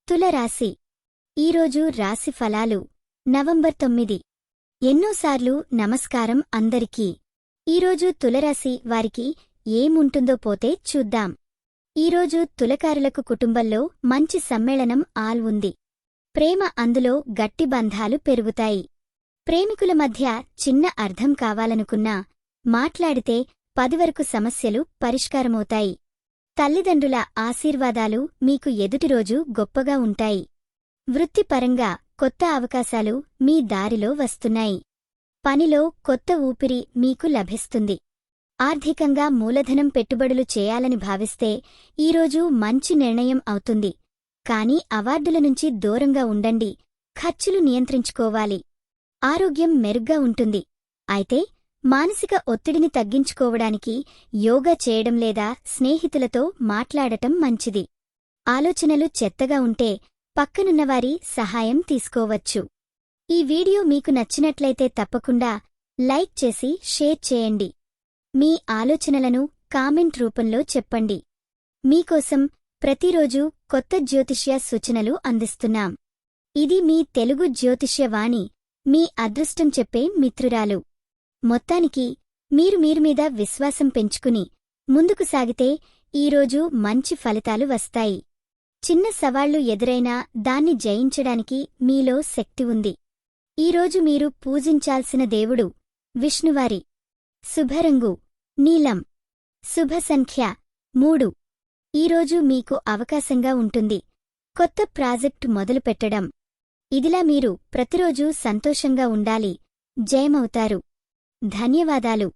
తులరాశి ఈరోజు రాశి ఫలాలు నవంబర్ 9. ఎన్నోసార్లు నమస్కారం అందరికీ. ఈరోజు తులరాశి వారికి ఏముంటుందో పోతే చూద్దాం. ఈరోజు తులకారులకు కుటుంబంలో మంచి సమ్మేళనం ఉంది. ప్రేమ అందులో గట్టి బంధాలు పెరుగుతాయి. ప్రేమికుల మధ్య చిన్న అర్థం కావాలనుకున్నా మాట్లాడితే 10 వరకు సమస్యలు పరిష్కారమవుతాయి. తల్లిదండ్రుల ఆశీర్వాదాలు మీకు ఎదుటిరోజు గొప్పగా ఉంటాయి. వృత్తిపరంగా కొత్త అవకాశాలు మీ దారిలో వస్తున్నాయి. పనిలో కొత్త ఊపిరి మీకు లభిస్తుంది. ఆర్థికంగా మూలధనం పెట్టుబడులు చేయాలని భావిస్తే ఈరోజు మంచి నిర్ణయం అవుతుంది. కానీ అవార్డుల నుంచి దూరంగా ఉండండి. ఖర్చులు నియంత్రించుకోవాలి. ఆరోగ్యం మెరుగ్గా ఉంటుంది. అయితే మానసిక ఒత్తిడిని తగ్గించుకోవడానికి యోగా చేయడం లేదా స్నేహితులతో మాట్లాడటం మంచిది. ఆలోచనలు చెత్తగా ఉంటే పక్కనున్నవారి సహాయం తీసుకోవచ్చు. ఈ వీడియో మీకు నచ్చినట్లయితే తప్పకుండా లైక్ చేసి షేర్ చేయండి. మీ ఆలోచనలను కామెంట్ రూపంలో చెప్పండి. మీకోసం ప్రతిరోజు కొత్త జ్యోతిష్య సూచనలు అందిస్తున్నాం. ఇది మీ తెలుగు జ్యోతిష్య వాణి, మీ అదృష్టం చెప్పే మిత్రురాలు. మొత్తానికి మీరు మీద విశ్వాసం పెంచుకుని ముందుకు సాగితే ఈరోజు మంచి ఫలితాలు వస్తాయి. చిన్న సవాళ్లు ఎదురైనా దాన్ని జయించడానికి మీలో శక్తి ఉంది. ఈరోజు మీరు పూజించాల్సిన దేవుడు విష్ణువారి. శుభరంగు నీలం. శుభ సంఖ్య 3. ఈరోజు మీకు అవకాశంగా ఉంటుంది కొత్త ప్రాజెక్టు మొదలుపెట్టడం. ఇదిలా మీరు ప్రతిరోజూ సంతోషంగా ఉండాలి. జయమవుతారు. ధన్యవాదాలు.